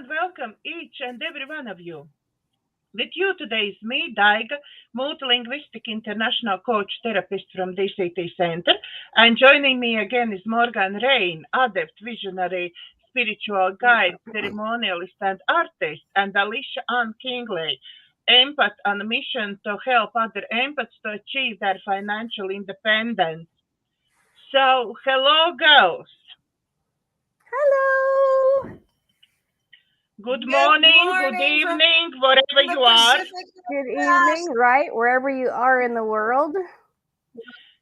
and welcome each and every one of you. With you today is me, Daiga, multilinguistic international coach therapist from DCTcentre, and joining me again is Morganne Rayne Adept, visionary spiritual guide, ceremonialist and artist, and Alisha Ann Kingrey, empath on a mission to help other empaths to achieve their financial independence. So, hello, girls. Hello. Good morning, good evening, wherever you are. Good evening, right? Wherever you are in the world.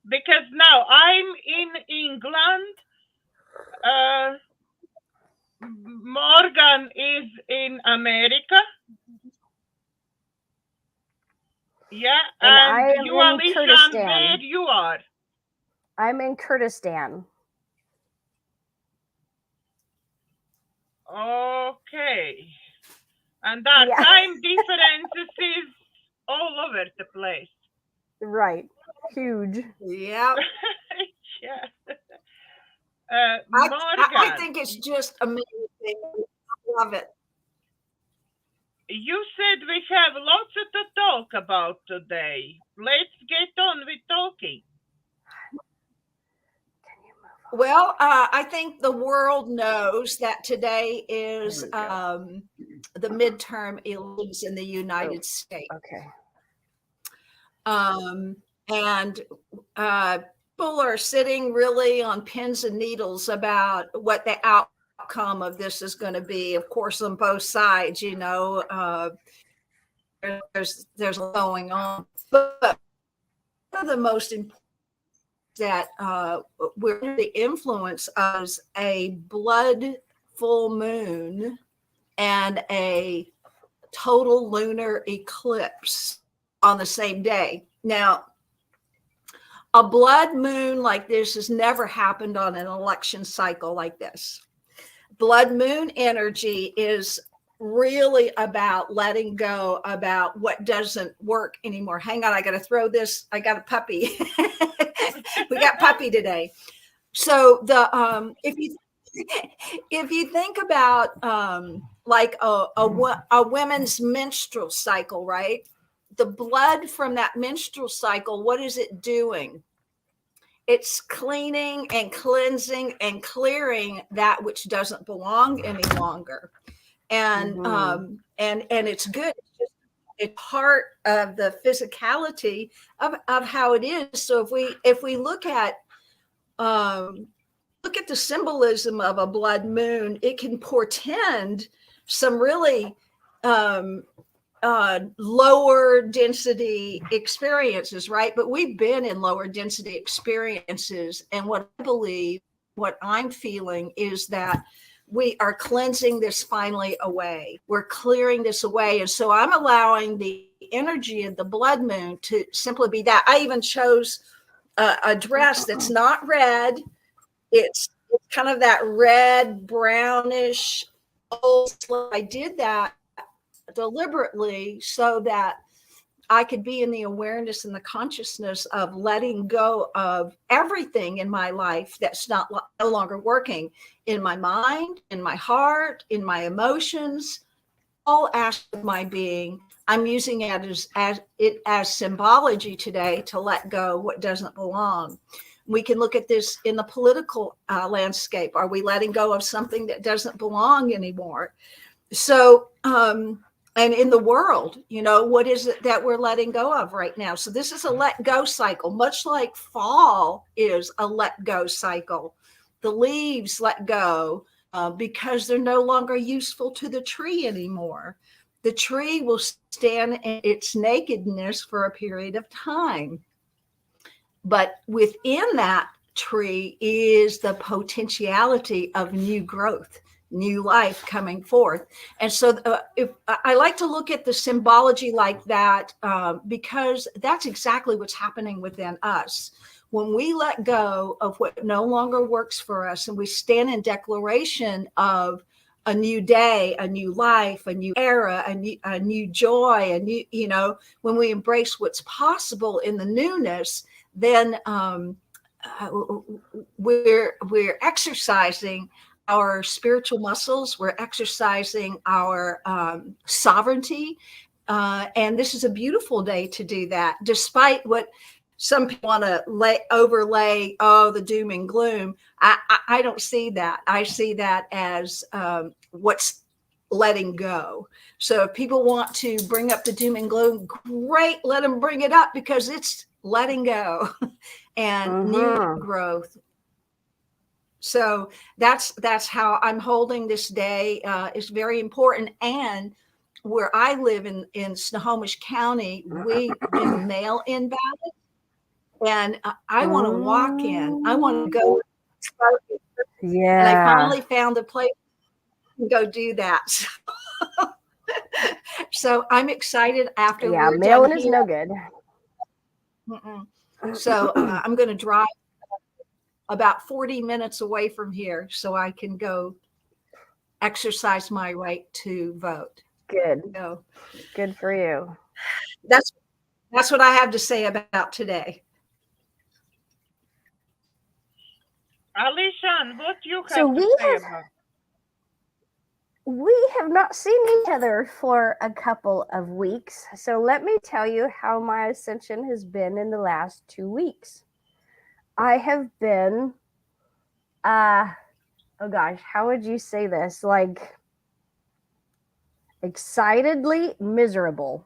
Because now I'm in England. Morgan is in America. Yeah, And I am you, in Alisha, Kurdistan. where you are? I'm in Kurdistan. Okay. And our time differences is all over the place. Right. Huge. Yeah. Yeah. I think it's just amazing. I love it. You said we have lots to talk about today. Let's get on with talking. Well, I think the world knows that today is the midterm elections in the United States. Okay. And people are sitting really on pins and needles about what the outcome of this is going to be. Of course, on both sides, you know, there's going on. But one of the most important that we're under the influence of a blood full moon and a total lunar eclipse on the same day. Now, a blood moon like this has never happened on an election cycle like this. Blood moon energy is really about letting go about what doesn't work anymore. Hang on, I got to throw this. I got a puppy. We got puppy today. So the if you think about like a women's menstrual cycle, right? The blood from that menstrual cycle, what is it doing? It's cleaning and cleansing and clearing that which doesn't belong any longer. And and it's good. It's part of the physicality of how it is. So if we look at the symbolism of a blood moon, it can portend some really lower density experiences, right? But we've been in lower density experiences, and what I believe, what I'm feeling is that we are cleansing this finally away. We're clearing this away. And so I'm allowing the energy of the blood moon to simply be that. I even chose a dress that's not red. It's kind of that red, brownish. I did that deliberately so that I could be in the awareness and the consciousness of letting go of everything in my life that's no longer working, in my mind, in my heart, in my emotions, all aspects of my being. I'm using it as symbology today to let go what doesn't belong. We can look at this in the political landscape. Are we letting go of something that doesn't belong anymore? So, and in the world, you know, what is it that we're letting go of right now? So this is a let go cycle, much like fall is a let go cycle. The leaves let go because they're no longer useful to the tree anymore. The tree will stand in its nakedness for a period of time. But within that tree is the potentiality of new growth, new life coming forth. And so if I like to look at the symbology like that because that's exactly what's happening within us. When we let go of what no longer works for us and we stand in declaration of a new day, a new life, a new era, a new joy, a new, you know, when we embrace what's possible in the newness, then we're exercising our spiritual muscles. We're exercising our sovereignty. And this is a beautiful day to do that, despite what some people want to overlay, the doom and gloom. I don't see that. I see that as what's letting go. So if people want to bring up the doom and gloom, great, let them bring it up, because it's letting go and new growth. So that's how I'm holding this day. It's very important. And where I live in Snohomish County, we do mail-in ballots. And I want to walk in. I want to go. Yeah. And I finally found a place to go do that. So I'm excited after. Yeah, mail-in is no good. So I'm going to drive about 40 minutes away from here so I can go exercise my right to vote. Good. So good for you. That's what I have to say about today. Alisha, what do you have to say about? We have not seen each other for a couple of weeks. So let me tell you how my ascension has been in the last 2 weeks. I have been, oh gosh, how would you say this? Like, excitedly miserable.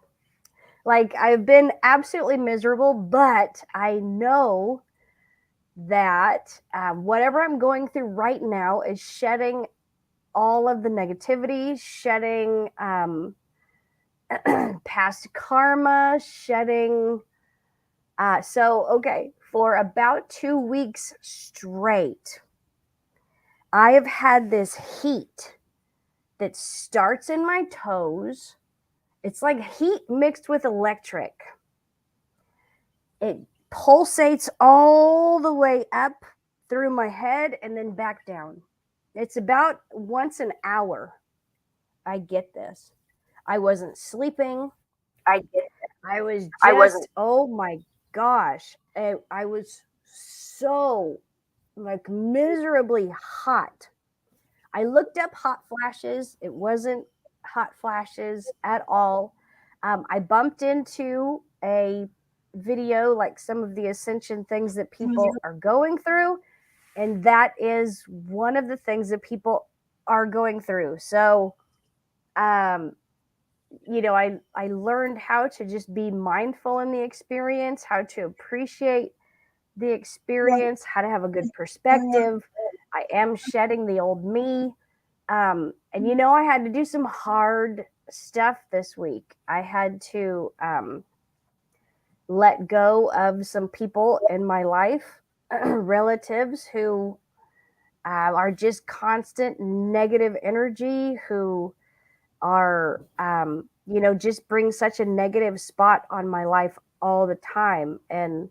Like, I've been absolutely miserable, but I know that whatever I'm going through right now is shedding all of the negativity, shedding past karma, shedding. Okay, for about 2 weeks straight, I have had this heat that starts in my toes. It's like heat mixed with electric. It pulsates all the way up through my head and then back down. It's about once an hour. I get this. I wasn't sleeping. I get it. I was oh my gosh. I was so like miserably hot. I looked up hot flashes. It wasn't hot flashes at all. I bumped into a video, like some of the ascension things that people are going through. And that is one of the things that people are going through. So, you know, I learned how to just be mindful in the experience, how to appreciate the experience, how to have a good perspective. I am shedding the old me. And, you know, I had to do some hard stuff this week. I had to let go of some people in my life, relatives who are just constant negative energy, who are, you know, just bring such a negative spot on my life all the time. And,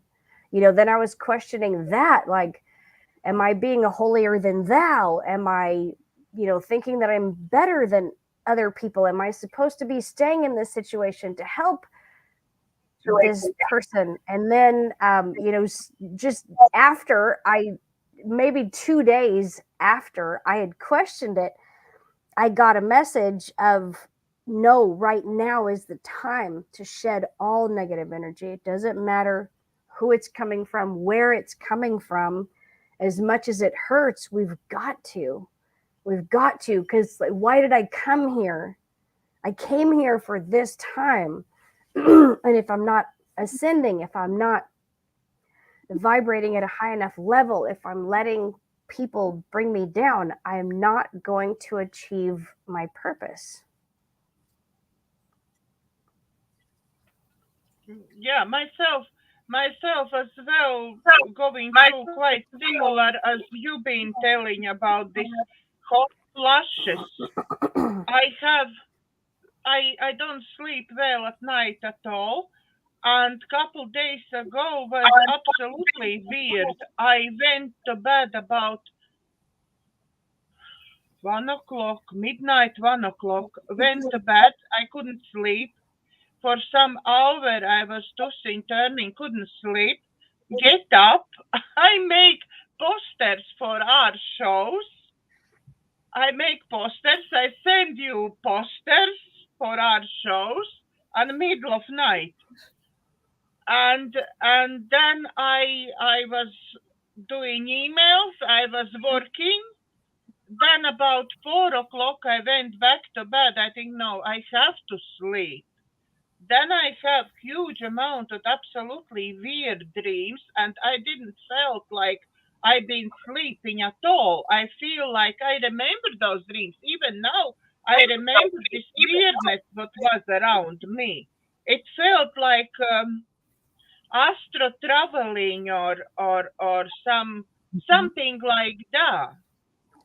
you know, then I was questioning that, like, am I being a holier than thou? Am I, you know, thinking that I'm better than other people? Am I supposed to be staying in this situation to help this person? And then, you know, just after maybe 2 days after I had questioned it, I got a message of, no, right now is the time to shed all negative energy. It doesn't matter who it's coming from, where it's coming from. As much as it hurts, we've got to, because like, why did I come here? I came here for this time. And if I'm not ascending, if I'm not vibrating at a high enough level, if I'm letting people bring me down, I am not going to achieve my purpose. Yeah, myself as well, going through quite similar as you've been telling about this hot flushes. I don't sleep well at night at all. And a couple days ago was absolutely weird. I went to bed about 1 o'clock, midnight, 1 o'clock. Went to bed. I couldn't sleep. For some hour, I was tossing, turning, couldn't sleep. Get up. I make posters for our shows. I make posters. I send you posters for our shows in the middle of night. And then I was doing emails. I was working. Then about 4 o'clock, I went back to bed. I think, no, I have to sleep. Then I have huge amount of absolutely weird dreams, and I didn't felt like I've been sleeping at all. I feel like I remember those dreams. Even now, I remember this weirdness that was around me. It felt like astro traveling or something like that.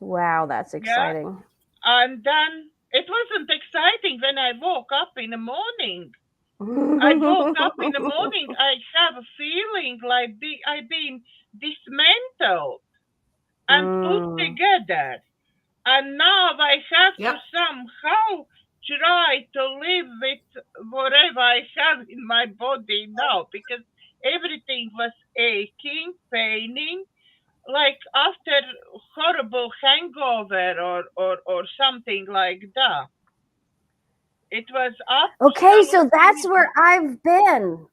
Wow, that's Yeah. exciting. And then it wasn't exciting when I woke up in the morning. I woke up in the morning, I have a feeling like I've been dismantled and put together. And now I have to somehow try to live with whatever I have in my body now, because everything was aching, paining, like after horrible hangover or something like that. It was okay, so that's where I've been.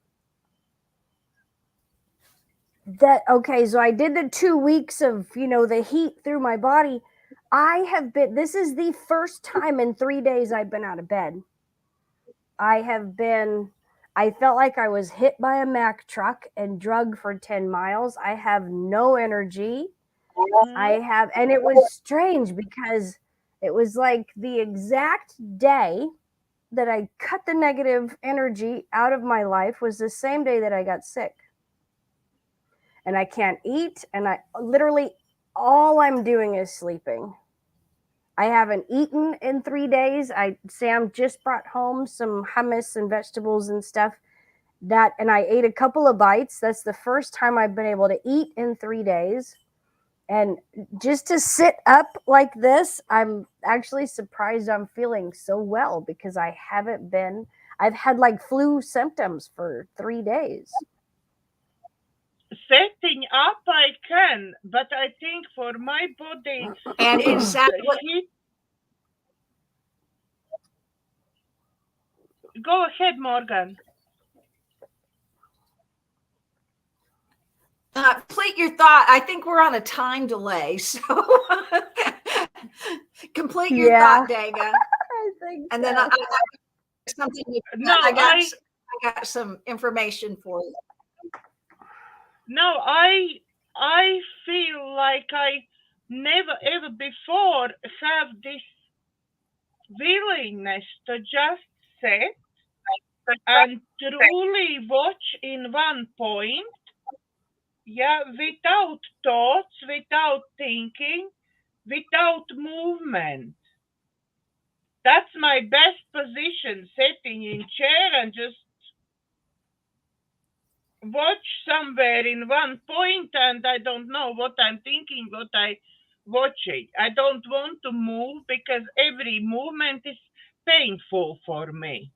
So I did the 2 weeks of, the heat through my body. This is the first time in 3 days I've been out of bed. I felt like I was hit by a Mack truck and drugged for 10 miles. I have no energy. And it was strange because it was like the exact day that I cut the negative energy out of my life was the same day that I got sick. And I can't eat, and all I'm doing is sleeping. I haven't eaten in 3 days. Sam just brought home some hummus and vegetables and stuff and I ate a couple of bites. That's the first time I've been able to eat in 3 days. And just to sit up like this, I'm actually surprised I'm feeling so well, because I've had like flu symptoms for 3 days. Setting up I can, but I think for my body and exactly. Go ahead, Morganne. Complete your thought. I think we're on a time delay, so complete your thought, Daiga. I think and then I something. I got some information for you. No, I feel like I never ever before have this willingness to just sit and truly watch in one point, without thoughts, without thinking, without movement. That's my best position, sitting in chair and just watch somewhere in one point, and I don't know what I'm thinking, what I watching. I don't want to move because every movement is painful for me.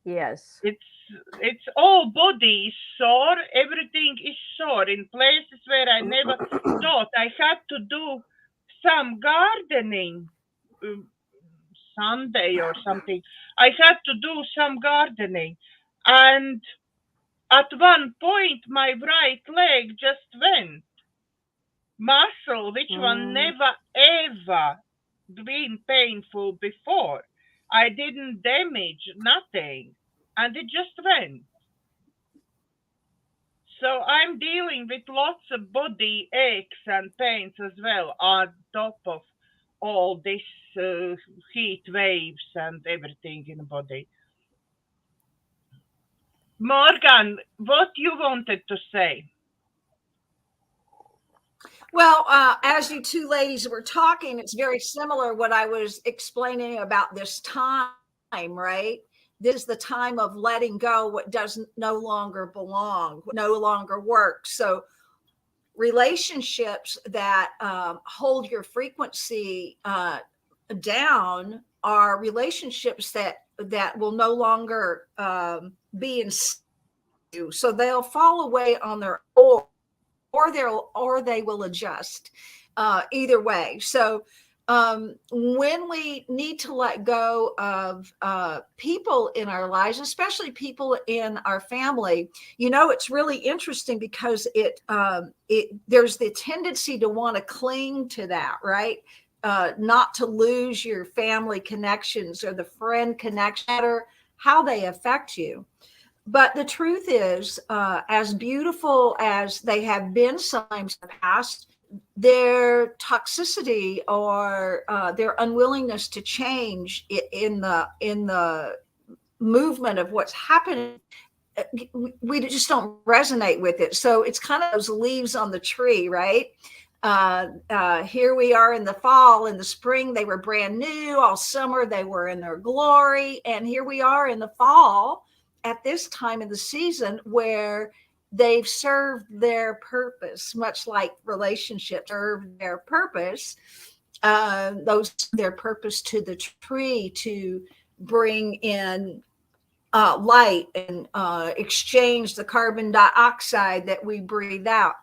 Yes. It's all body is sore, everything is sore in places where I never thought. I had to do some gardening Sunday or something. I had to do some gardening, and at one point my right leg just went. Muscle, which one never ever been painful before. I didn't damage nothing, and it just went. So I'm dealing with lots of body aches and pains as well, on top of all this heat waves and everything in the body. Morganne, what you wanted to say? Well, as you two ladies were talking, it's very similar what I was explaining about this time, right? This is the time of letting go what doesn't no longer belong, no longer work. So relationships that hold your frequency down are relationships that will no longer be in you. So they'll fall away on their own, or they will adjust either way. So when we need to let go of people in our lives, especially people in our family, it's really interesting because there's the tendency to want to cling to that, right? Not to lose your family connections or the friend connection, no matter how they affect you. But the truth is, as beautiful as they have been sometimes in the past, their toxicity or their unwillingness to change in the movement of what's happening, we just don't resonate with it. So it's kind of those leaves on the tree, right? Here we are in the fall. In the spring, they were brand new. All summer, they were in their glory. And here we are in the fall at this time of the season where they've served their purpose, much like relationships serve their purpose. Their purpose to the tree to bring in light and exchange the carbon dioxide that we breathe out.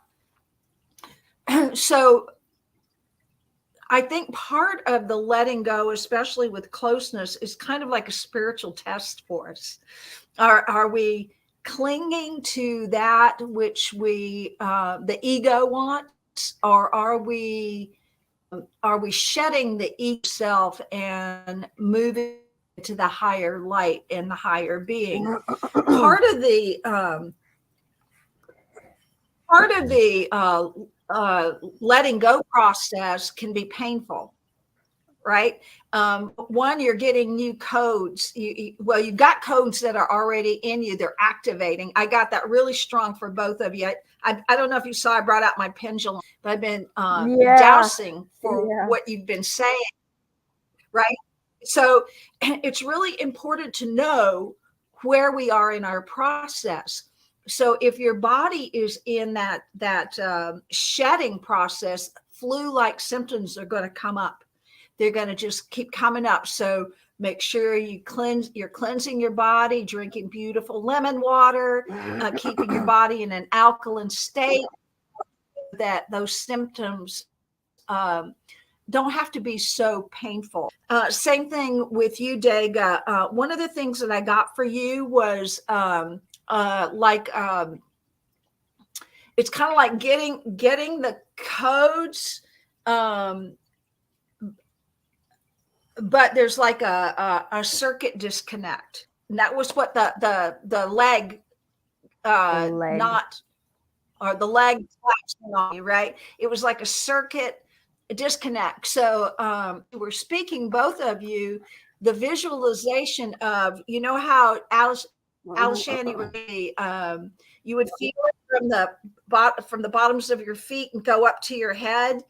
So I think part of the letting go, especially with closeness, is kind of like a spiritual test for us. Are we clinging to that which the ego wants, or are we shedding the ego self and moving to the higher light and the higher being? Part of the letting go process can be painful, right? One, you're getting new codes. You've got codes that are already in you. They're activating. I got that really strong for both of you. I don't know if you saw, I brought out my pendulum, but I've been dousing for what you've been saying, right? So it's really important to know where we are in our process. So if your body is in that shedding process, flu-like symptoms are going to come up. They're going to just keep coming up. So make sure you're cleansing your body, drinking beautiful lemon water, keeping your body in an alkaline state, that those symptoms don't have to be so painful. Same thing with you, Daiga. One of the things that I got for you was it's kind of like getting the codes, but there's like a circuit disconnect. And that was what the leg collapsing on you, right? It was like a circuit disconnect. So we're speaking, both of you, the visualization of, how Alisha Ann, you would feel it from the bottoms of your feet and go up to your head.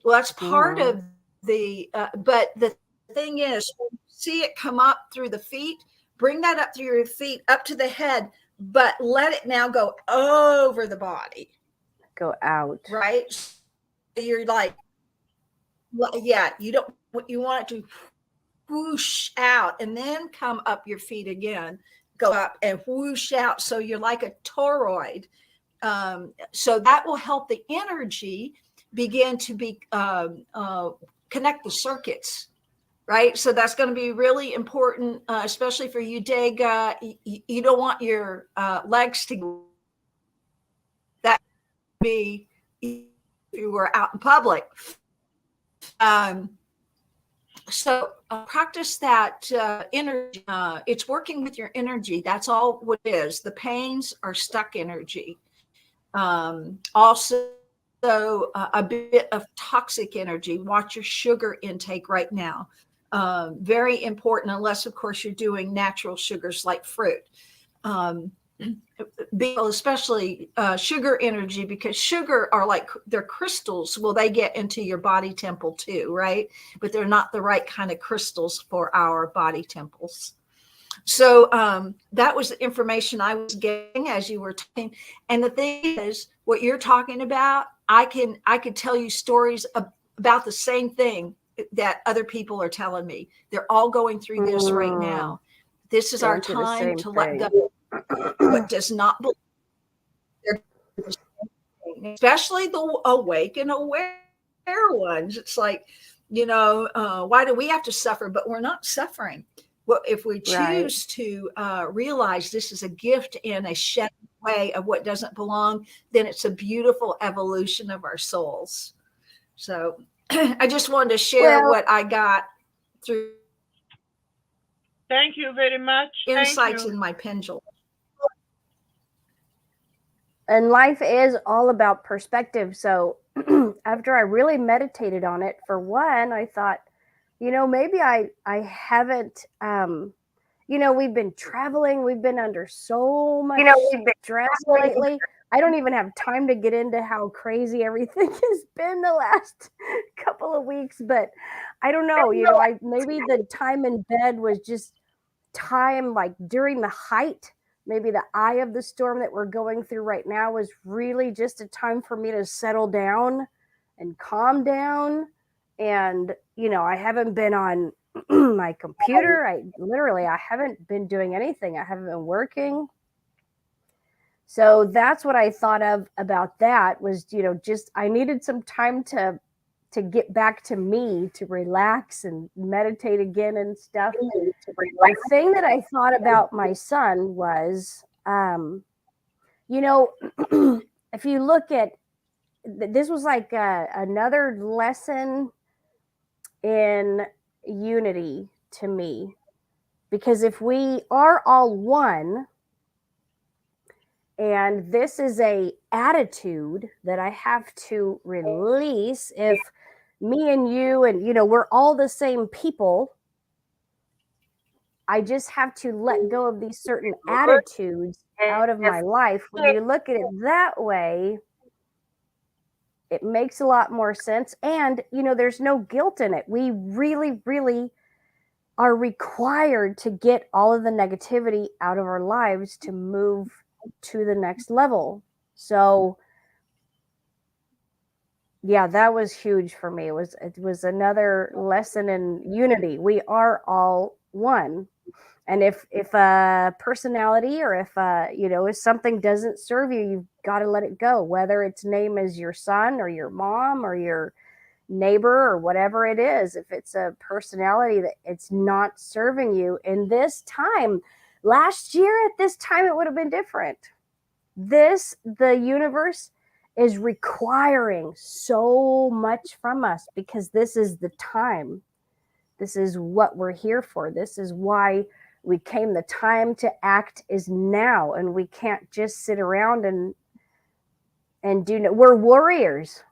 Well, that's part of but the thing is, when you see it come up through the feet, bring that up through your feet, up to the head, but let it now go over the body. Go out. Right? So you're like, you want it to whoosh out and then come up your feet again, go up and whoosh out. So you're like a toroid. So that will help the energy begin to be connect the circuits, right? So that's going to be really important, especially for you, Daiga. You don't want your legs to that be if you were out in public. So practice that energy. It's working with your energy. That's all what it is. The pains are stuck energy. Also, a bit of toxic energy. Watch your sugar intake right now. Very important, unless, of course, you're doing natural sugars like fruit. Especially sugar energy, because sugar are like, they're crystals. Well, they get into your body temple too, right? But they're not the right kind of crystals for our body temples. So that was the information I was getting as you were talking. And the thing is, what you're talking about, I could tell you stories about the same thing that other people are telling me. They're all going through this right now. This is our time to let go. What does not believe, especially the awake and aware ones. It's like, why do we have to suffer? But we're not suffering. Well, if we choose to realize this is a gift in a shed way of what doesn't belong, then it's a beautiful evolution of our souls. So I just wanted to share what I got through. Thank you very much. Insights in my pendulum. And life is all about perspective. So after I really meditated on it, for one, I thought, maybe I haven't, we've been traveling. We've been under so much stress lately. I don't even have time to get into how crazy everything has been the last couple of weeks, but I don't know, maybe the time in bed was just time like during the height. Maybe the eye of the storm that we're going through right now was really just a time for me to settle down and calm down. And, I haven't been on my computer. I haven't been doing anything. I haven't been working. So that's what I thought of about that was, just I needed some time to get back to me, to relax and meditate again and stuff. The thing that I thought about my son was, if you look at, this was like another lesson in unity to me, because if we are all one, and this is a attitude that I have to release, if me and you and we're all the same people, I just have to let go of these certain attitudes out of my life. When you look at it that way, it makes a lot more sense. And there's no guilt in it. We really, really are required to get all of the negativity out of our lives to move to the next level. So yeah, that was huge for me. It was another lesson in unity. We are all one. And if a personality or if something doesn't serve you, you've got to let it go, whether its name is your son or your mom or your neighbor or whatever it is. If it's a personality that it's not serving you in this time, last year at this time, it would have been different. The universe is requiring so much from us because this is the time. This is what we're here for. This is why we came. The time to act is now, and we can't just sit around and do no. We're warriors.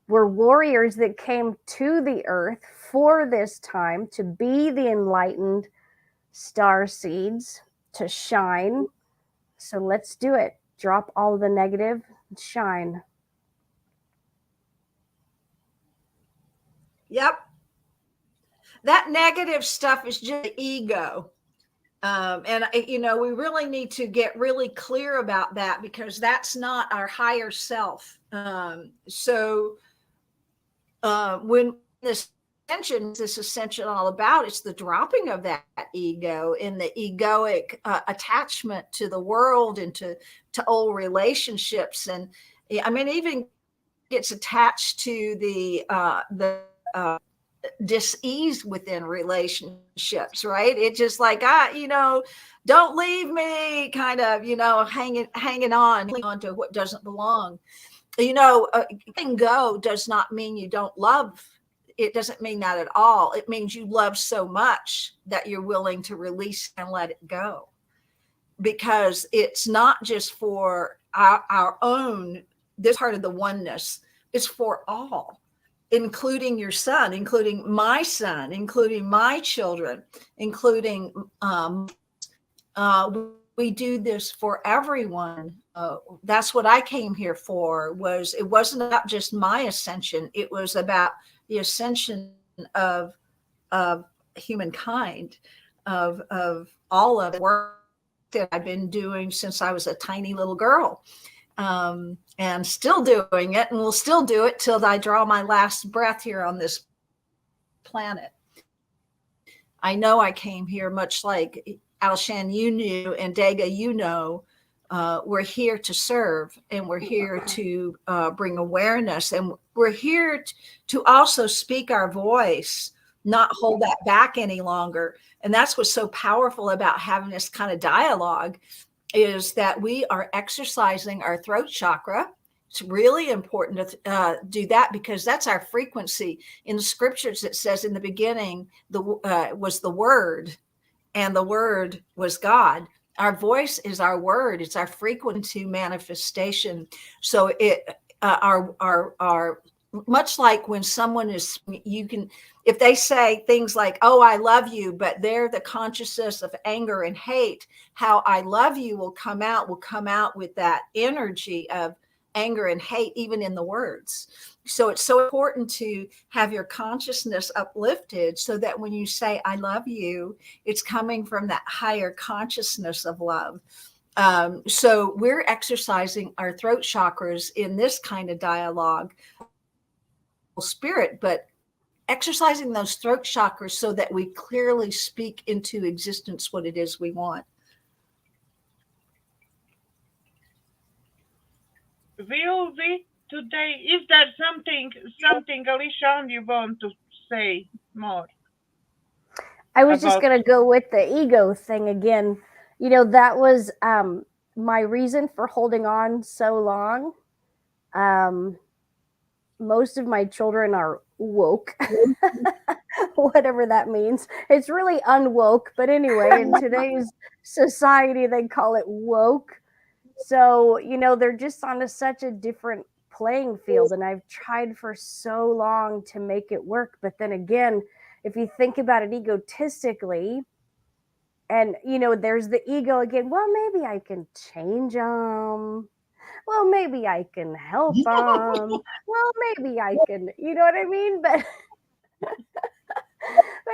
We're warriors that came to the earth for this time to be the enlightened star seeds, to shine. So let's do it. Drop all the negative and shine. Yep. That negative stuff is just ego. And we really need to get really clear about that, because that's not our higher self. So when this ascension all about, it's the dropping of that ego and the egoic attachment to the world and to old relationships. And even gets attached to the dis-ease within relationships, right? It's just like, don't leave me, kind of, hanging on to what doesn't belong. Letting go does not mean you don't love. It doesn't mean that at all. It means you love so much that you're willing to release and let it go, because it's not just for our own, this part of the oneness. It's for all, including your son, including my son, including my children, including we do this for everyone. That's what I came here for. It wasn't about just my ascension. It was about the ascension of humankind, of all of the work that I've been doing since I was a tiny little girl, and still doing it, and will still do it till I draw my last breath here on this planet. I know I came here much like Alisha Ann, you knew, and Daiga, We're here to serve, and we're here to bring awareness, and we're here to also speak our voice, not hold that back any longer. And that's what's so powerful about having this kind of dialogue, is that we are exercising our throat chakra. It's really important to do that, because that's our frequency. In the scriptures, it says in the beginning was the Word, and the Word was God. Our voice is our word. It's our frequency manifestation. So our much like when someone is, you can, if they say things like, "Oh, I love you," but they're the consciousness of anger and hate, how "I love you" will come out with that energy of anger and hate, even in the words. So it's so important to have your consciousness uplifted, so that when you say "I love you," it's coming from that higher consciousness of love. So we're exercising our throat chakras in this kind of dialogue spirit, but exercising those throat chakras so that we clearly speak into existence what it is we want. Will we today, is there something Alisha Ann, you want to say more? I was just going to go with the ego thing again. You know, that was my reason for holding on so long. Most of my children are woke, whatever that means. It's really unwoke, but anyway, in today's society, they call it woke. So, you know, they're just on such a different playing field, and I've tried for so long to make it work. But then again, if you think about it egotistically, and, you know, there's the ego again, well, maybe I can change them. Well, maybe I can help them. Well, maybe I can, you know what I mean? But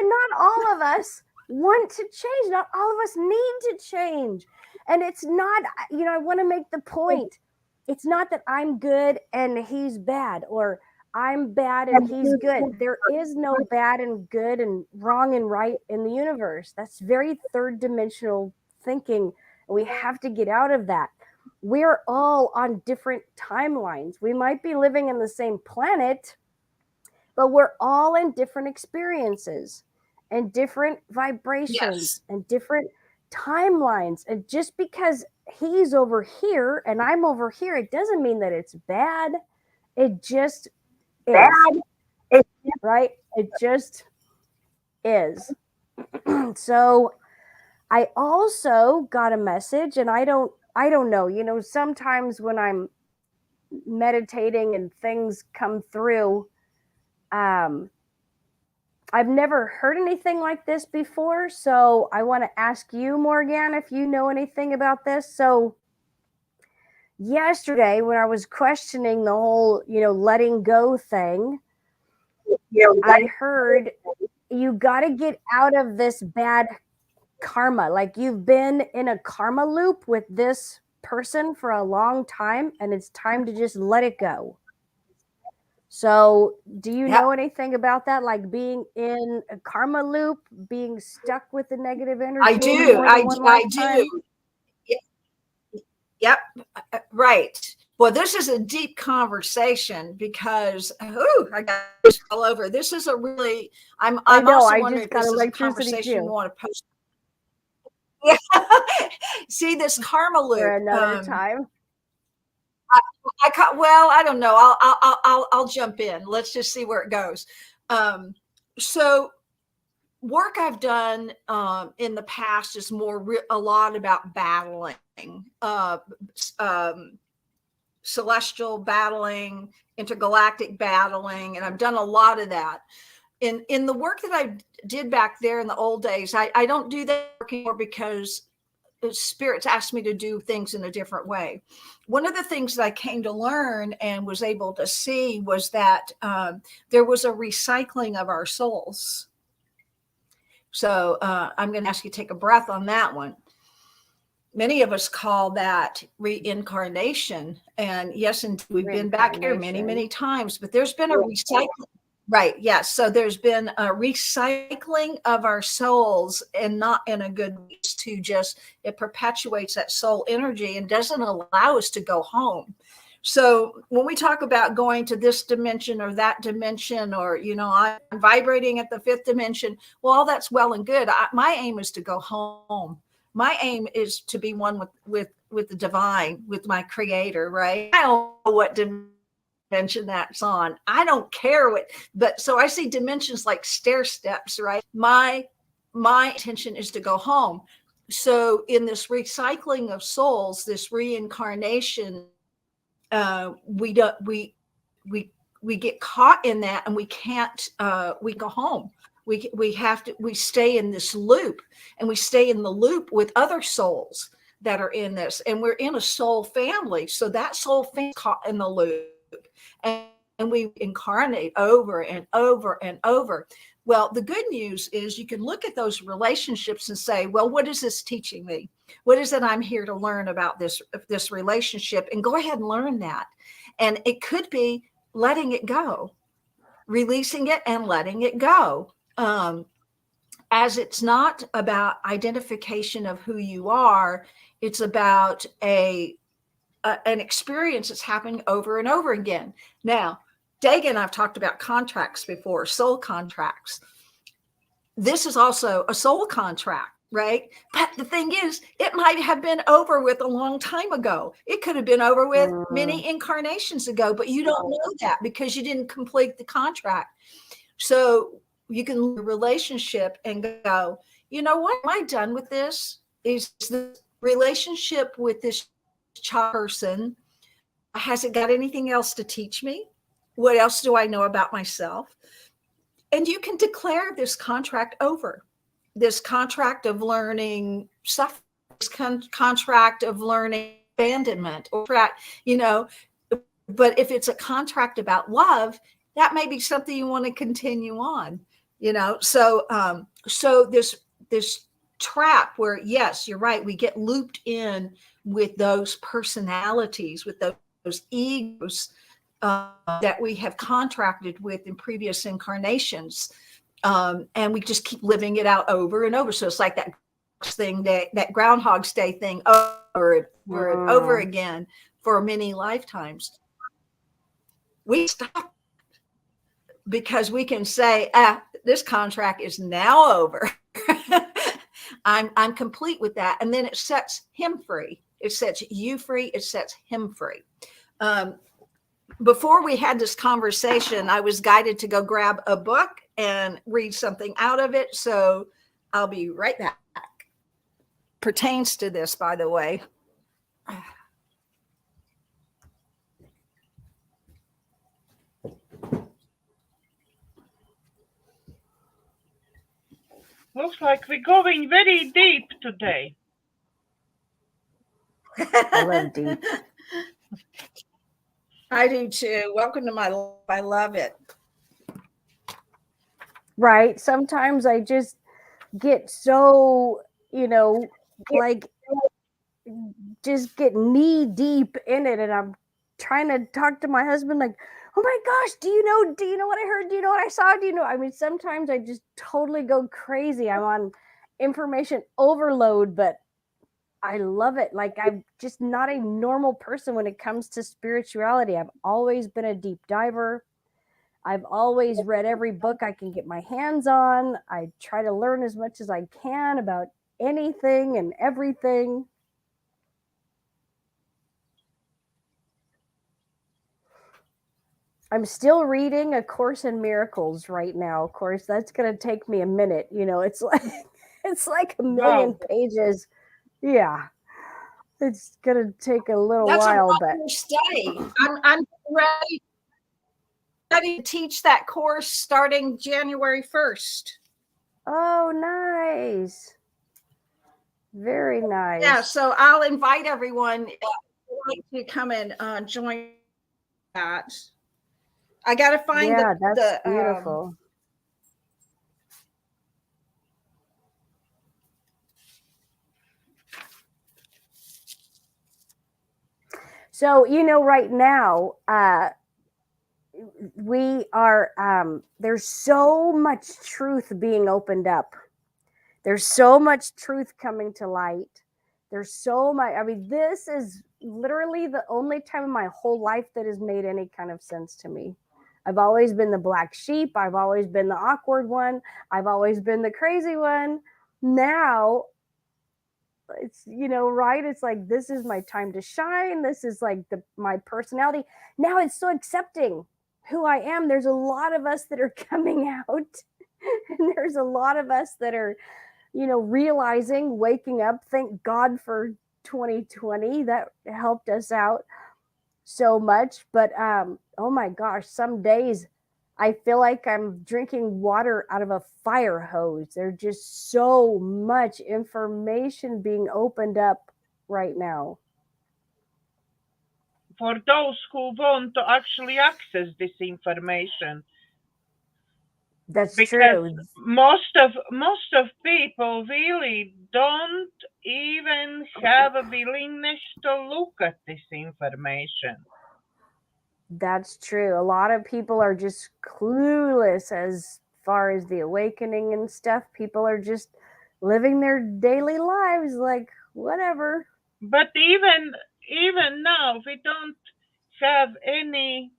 not all of us want to change. Not all of us need to change. And it's not, you know, I want to make the point. It's not that I'm good and he's bad, or I'm bad and he's good. There is no bad and good and wrong and right in the universe. That's very third dimensional thinking. We have to get out of that. We're all on different timelines. We might be living in the same planet, but we're all in different experiences and different vibrations and different timelines. And just because he's over here and I'm over here, it doesn't mean that it's bad. It just is. Right? It just is. So I also got a message, and I don't know, you know, sometimes when I'm meditating and things come through, I've never heard anything like this before. So I want to ask you, Morganne, if you know anything about this. So yesterday, when I was questioning the whole, you know, letting go thing, I heard you got to get out of this bad karma. Like, you've been in a karma loop with this person for a long time, and it's time to just let it go. So do you know anything about that? Like being in a karma loop, being stuck with the negative energy? I do. I do. Yep. Right. Well, this is a deep conversation, because I got this all over. This is a really, I'm also wondering if this is a conversation you want to post. Yeah. See, this karma loop. For another time. Well, I don't know. I'll jump in. Let's just see where it goes. So work I've done in the past is a lot about battling, celestial battling, intergalactic battling, and I've done a lot of that. In the work that I did back there in the old days, I don't do that work anymore, because spirits asked me to do things in a different way. One of the things that I came to learn and was able to see was that there was a recycling of our souls. So I'm going to ask you to take a breath on that one. Many of us call that reincarnation. And yes, and we've been back here many, many times, but there's been a recycling. Right. Yes. So there's been a recycling of our souls, and not in a good way, to just, it perpetuates that soul energy and doesn't allow us to go home. So when we talk about going to this dimension or that dimension, or, I'm vibrating at the fifth dimension, well, all that's well and good. My aim is to go home. My aim is to be one with the divine, with my creator, right? I don't know what dimension that's on. I don't care what, but so I see dimensions like stair steps, right? My intention is to go home. So in this recycling of souls, this reincarnation, we get caught in that, and we can't, we go home. We have to, we stay in this loop, and we stay in the loop with other souls that are in this, and we're in a soul family. So that soul family caught in the loop, and we incarnate over and over and over. Well, the good news is you can look at those relationships and say, well, what is this teaching me? What is it I'm here to learn about this relationship? And go ahead and learn that. And it could be letting it go, releasing it and letting it go. As it's not about identification of who you are, it's about an experience that's happening over and over again. Now, Daiga and I've talked about contracts before, soul contracts. This is also a soul contract, right? But the thing is, it might have been over with a long time ago. It could have been over with many incarnations ago, but you don't know that because you didn't complete the contract. So you can look at a relationship and go, you know what? Am I done with this? Is the relationship with this child person, has it got anything else to teach me? What else do I know about myself? And you can declare this contract over, this contract of learning suffering, this contract of learning abandonment, or but if it's a contract about love, that may be something you want to continue on, so this trap where, yes, you're right, we get looped in with those personalities, with those egos that we have contracted with in previous incarnations, and we just keep living it out over and over. So it's like that thing, that Groundhog's Day thing, over and over and over again for many lifetimes. We stop because we can say, this contract is now over. I'm complete with that. And then it sets him free. It sets you free. It sets him free. Before we had this conversation, I was guided to go grab a book and read something out of it. So I'll be right back. Pertains to this, by the way. Looks like we're going very deep today. I love deep. I do too. Welcome to my life. I love it. Right. Sometimes I just get so, like just get knee deep in it, and I'm trying to talk to my husband like, oh my gosh, do you know what I heard? Do you know what I saw? I mean, sometimes I just totally go crazy. I'm on information overload, but I love it. Like, I'm just not a normal person when it comes to spirituality. I've always been a deep diver. I've always read every book I can get my hands on. I try to learn as much as I can about anything and everything. I'm still reading A Course in Miracles right now. Of course, that's going to take me a minute. It's like a million pages. Yeah. It's going to take a little while, but study. I'm ready to teach that course starting January 1st. Oh, nice. Very nice. Yeah, so I'll invite everyone to come and join that. I got to find that's beautiful. So, right now, we are, there's so much truth being opened up. There's so much truth coming to light. There's so much, I mean, this is literally the only time in my whole life that has made any kind of sense to me. I've always been the black sheep. I've always been the awkward one. I've always been the crazy one. Now it's, you know, right? It's like, this is my time to shine. This is like my personality. Now it's so accepting who I am. There's a lot of us that are coming out and there's a lot of us that are, you know, realizing, waking up. Thank God for 2020. That helped us out so much. But oh my gosh, some days I feel like I'm drinking water out of a fire hose. There's just so much information being opened up right now. For those who want to actually access this information. That's because true. most of people really don't even have a willingness to look at this information. That's true. A lot of people are just clueless as far as the awakening and stuff. People are just living their daily lives like whatever. But even now, we don't have any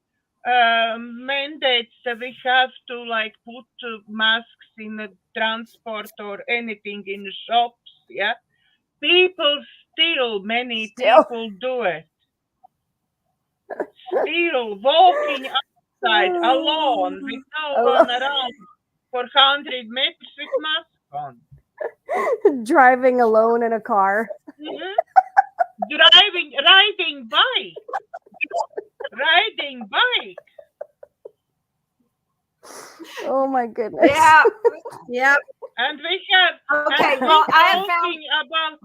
mandates that we have to like put masks in the transport or anything in the shops. Yeah, many people do it. Still walking outside alone with no one around for 100 meters with mask on. Driving alone in a car. Mm-hmm. Riding bike. Oh my goodness. Yeah. Yeah. And we have okay. Well, I have found about.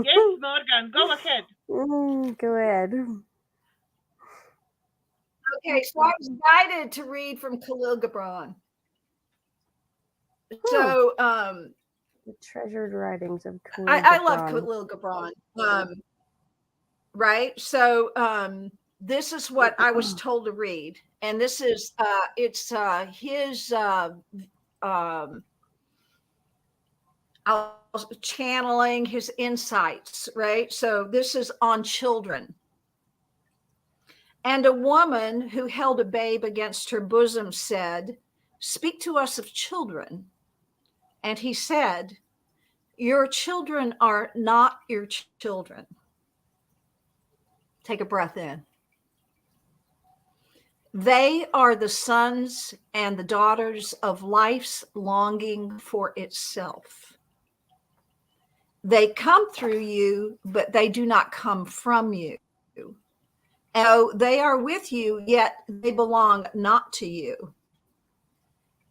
Yes, Morgan, go ahead. Go ahead. Okay, so I was guided to read from Khalil Gibran. So, the treasured writings of Khalil I Gibran. love Khalil Gibran. Right. So, this is what I was told to read, and this is it's his. Channeling his insights, right? So this is on children. And a woman who held a babe against her bosom said, "Speak to us of children." And he said, "Your children are not your children." Take a breath in. They are the sons and the daughters of life's longing for itself. They come through you, but they do not come from you. Oh, they are with you, yet they belong not to you.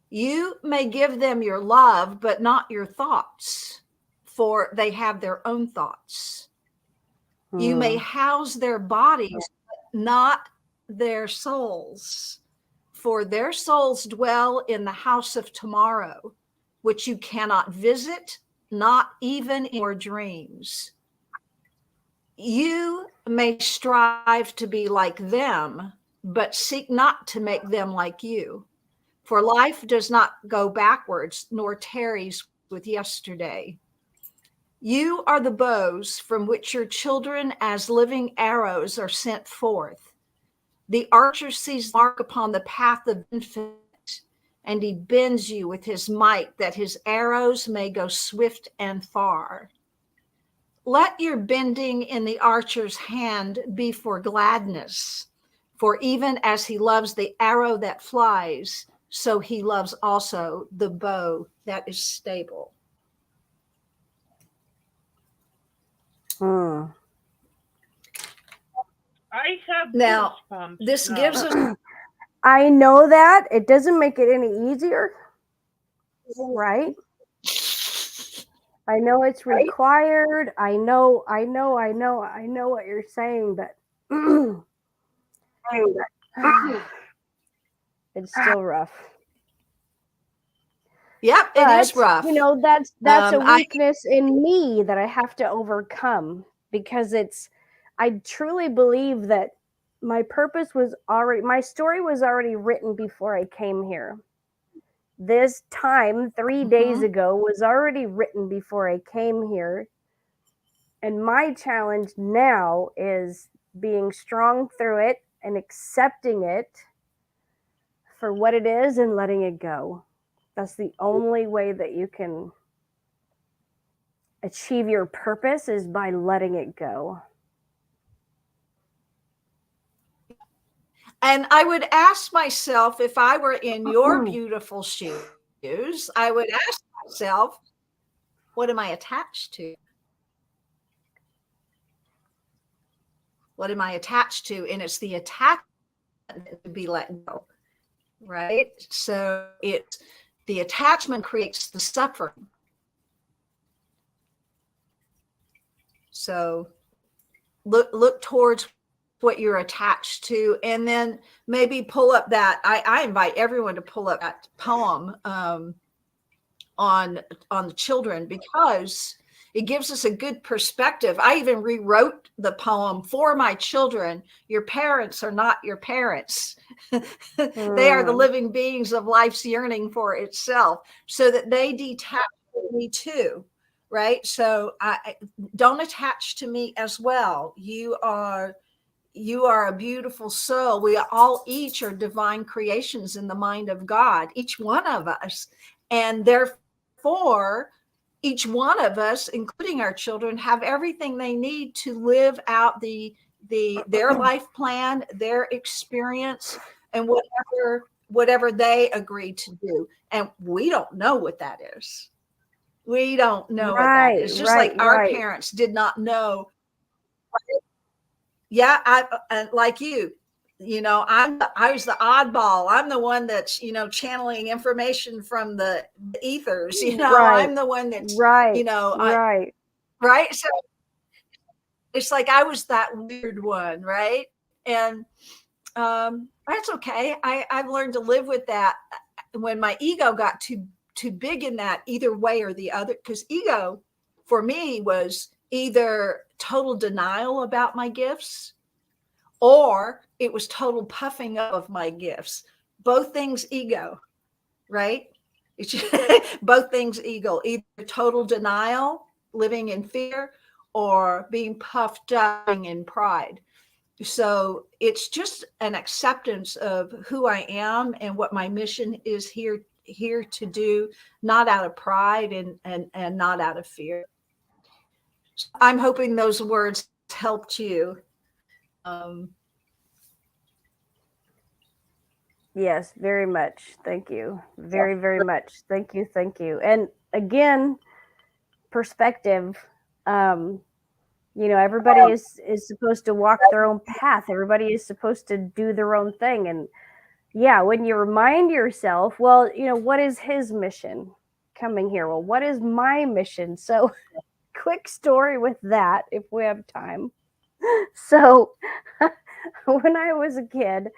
You may give them your love, but not your thoughts, for they have their own thoughts. You may house their bodies, but not their souls, for their souls dwell in the house of tomorrow, which you cannot visit, not even in your dreams. You may strive to be like them, but seek not to make them like you. For life does not go backwards, nor tarries with yesterday. You are the bows from which your children as living arrows are sent forth. The archer sees mark upon the path of infant, and he bends you with his might that his arrows may go swift and far. Let your bending in the archer's hand be for gladness, for even as he loves the arrow that flies, so he loves also the bow that is stable. I have now, goosebumps this now. gives us I know that. It doesn't make it any easier, right? I know it's required. I know what you're saying, but it's still rough. Yep, it is rough. You know, that's a weakness in me that I have to overcome, because I truly believe that my purpose was already, my story was already written before I came here. This time 3 days ago was already written before I came here. And my challenge now is being strong through it and accepting it for what it is and letting it go. That's the only way that you can achieve your purpose, is by letting it go. And I would ask myself, if I were in your beautiful shoes, I would ask myself, what am I attached to? What am I attached to? And it's the attachment to be let go, right? So it's the attachment creates the suffering. So look towards what you're attached to, and then maybe pull up that. I invite everyone to pull up that poem on the children, because it gives us a good perspective. I even rewrote the poem for my children. Your parents are not your parents. They are the living beings of life's yearning for itself, so that they detach from me too. Right. So I don't attach to me as well. You are a beautiful soul. We all each are divine creations in the mind of God, each one of us. And therefore, each one of us, including our children, have everything they need to live out their life plan, their experience, and whatever they agree to do. And we don't know what that is. We don't know what that is. Just like our parents did not know. Yeah, I like you. I was the oddball. I'm the one that's, channeling information from the ethers. I'm the one that's, right. So it's like I was that weird one, right? And that's okay. I've learned to live with that. When my ego got too big in that, either way or the other, because ego for me was either total denial about my gifts, or it was total puffing up of my gifts. Both things ego, right? Both things ego, either total denial, living in fear, or being puffed up in pride. So it's just an acceptance of who I am and what my mission is here to do, not out of pride and not out of fear. I'm hoping those words helped you. Yes, very much. Thank you. Very, very much. Thank you. Thank you. And again, perspective. Everybody is supposed to walk their own path. Everybody is supposed to do their own thing. And yeah, when you remind yourself, well, what is his mission coming here? Well, what is my mission? So quick story with that, if we have time. So when I was a kid,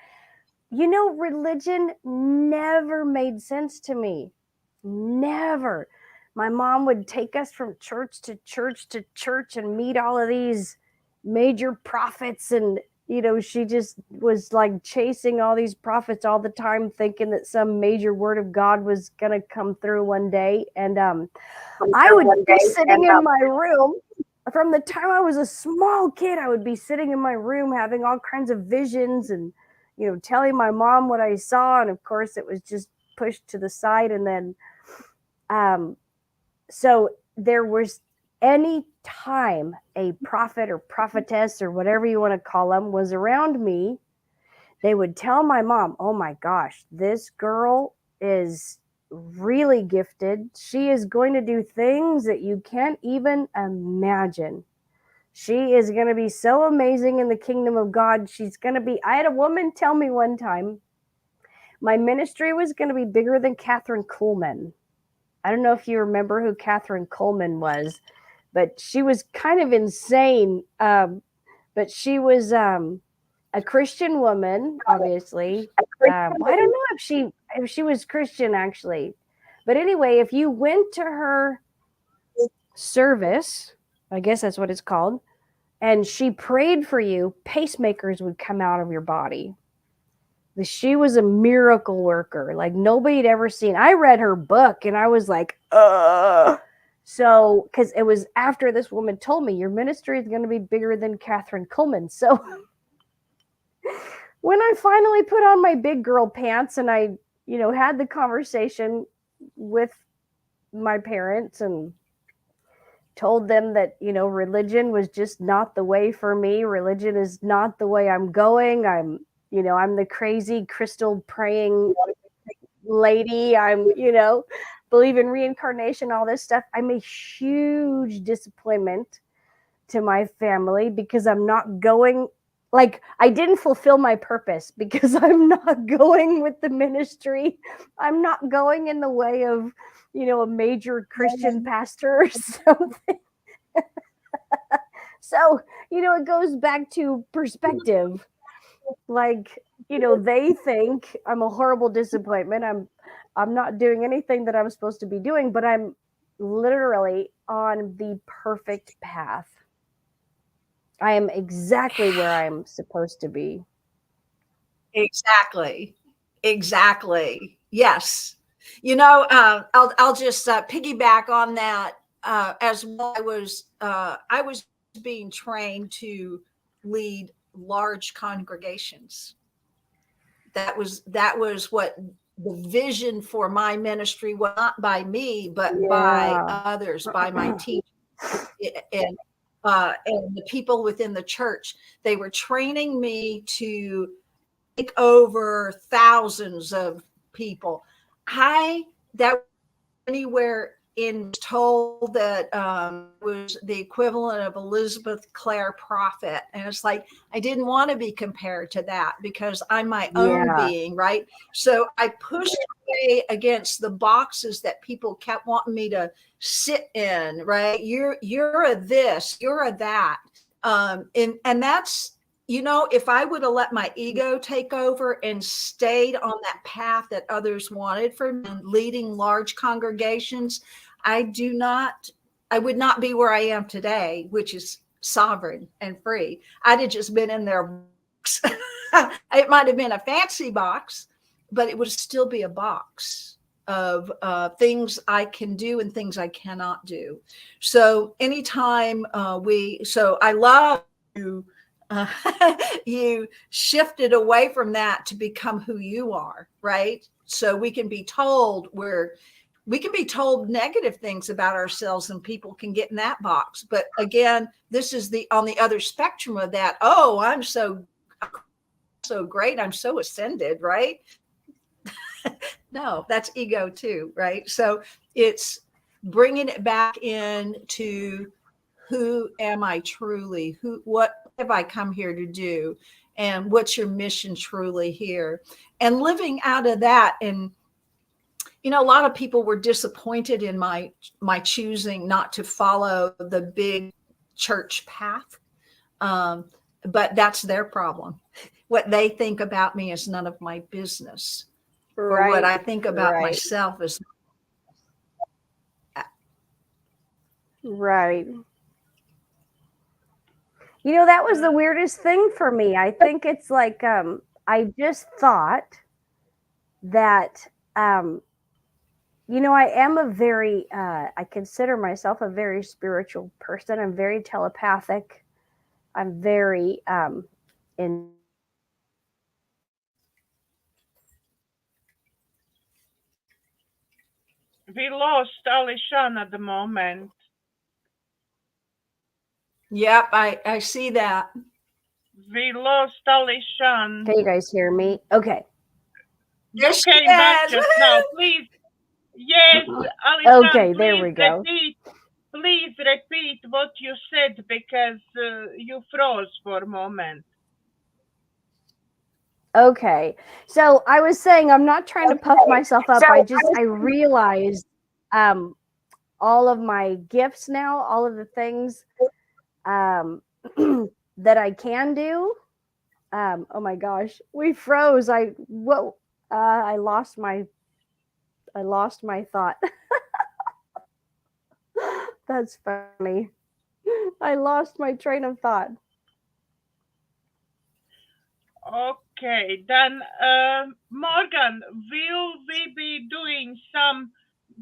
religion never made sense to me. Never. My mom would take us from church to church to church and meet all of these major prophets. And, she just was like chasing all these prophets all the time, thinking that some major word of God was going to come through one day. And I would be sitting in my room. From the time I was a small kid, I would be sitting in my room having all kinds of visions and, telling my mom what I saw. And of course, it was just pushed to the side. And then, so there was any time a prophet or prophetess or whatever you want to call them was around me, they would tell my mom, oh my gosh, this girl is really gifted. She is going to do things that you can't even imagine. She is going to be so amazing in the kingdom of God. I had a woman tell me one time, my ministry was going to be bigger than Catherine Kuhlman. I don't know if you remember who Catherine Kuhlman was, but she was kind of insane. But she was a Christian woman, obviously. I don't know if she was Christian, actually. But anyway, if you went to her service, I guess that's what it's called, and she prayed for you, pacemakers would come out of your body. She was a miracle worker, like nobody had ever seen. I read her book and I was like, ugh. So, because it was after this woman told me your ministry is going to be bigger than Catherine Kuhlman. So when I finally put on my big girl pants and I, had the conversation with my parents and told them that, religion was just not the way for me. Religion is not the way I'm going. I'm the crazy crystal praying lady. I'm, believe in reincarnation, all this stuff. I'm a huge disappointment to my family because I'm not going, like, I didn't fulfill my purpose because I'm not going with the ministry. I'm not going in the way of, a major Christian pastor or something. So, it goes back to perspective. Like, they think I'm a horrible disappointment. I'm not doing anything that I'm supposed to be doing, but I'm literally on the perfect path. I am exactly where I'm supposed to be. Exactly. Yes. I'll just piggyback on that. As well, I was being trained to lead large congregations. That was what the vision for my ministry was, not by me, but by others, by my teachers and the people within the church. They were training me to take over thousands of people. That anywhere in told that was the equivalent of Elizabeth Clare Prophet. And it's like, I didn't want to be compared to that because I'm my own being, right? So I pushed away against the boxes that people kept wanting me to sit in, right? You're a this, you're a that. And that's, if I would have let my ego take over and stayed on that path that others wanted for me, leading large congregations, I would not be where I am today, which is sovereign and free. I'd have just been in their box. It might have been a fancy box, but it would still be a box of things I can do and things I cannot do. So anytime I love you. You shifted away from that to become who you are, right? So we can be told negative things about ourselves and people can get in that box. But again, this is on the other spectrum of that. Oh, I'm so great. I'm so ascended, right? No, that's ego too, right? So it's bringing it back into who am I truly? What have I come here to do? And what's your mission truly here? And living out of that. And, a lot of people were disappointed in my choosing not to follow the big church path. But that's their problem. What they think about me is none of my business. Right. Or what I think about myself is. Right. That was the weirdest thing for me. I think it's like, I just thought that, I am I consider myself a very spiritual person. I'm very telepathic. I'm very, We lost Alisha at the moment. Yep, I see that. We lost Alisha. Can you guys hear me? Okay. You came back just now, please. Yes, Alisha. Okay, there we go. Please repeat what you said because you froze for a moment. Okay, so I was saying I'm not trying to puff myself up. I realized all of my gifts now, all of the things that I can do. Oh my gosh, we froze. I lost my thought. That's funny. I lost my train of thought. Okay, then Morganne, will we be doing some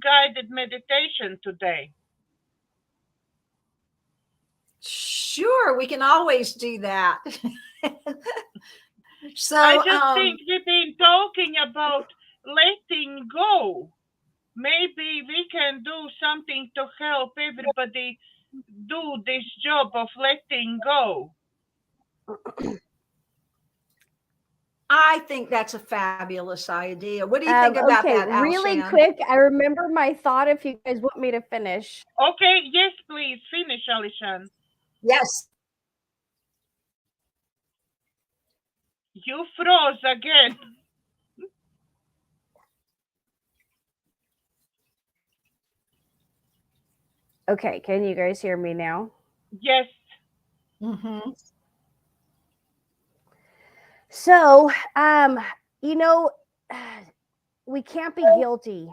guided meditation today? Sure, we can always do that. So I just think we've been talking about letting go. Maybe we can do something to help everybody do this job of letting go. I think that's a fabulous idea. What do you think about okay, that, Alisha really Ann? quick, I remember my thought if you guys want me to finish. Okay, yes, please finish, Alisha Ann. Yes. You froze again. Okay, can you guys hear me now? Yes. Mm-hmm. So, we can't be guilty.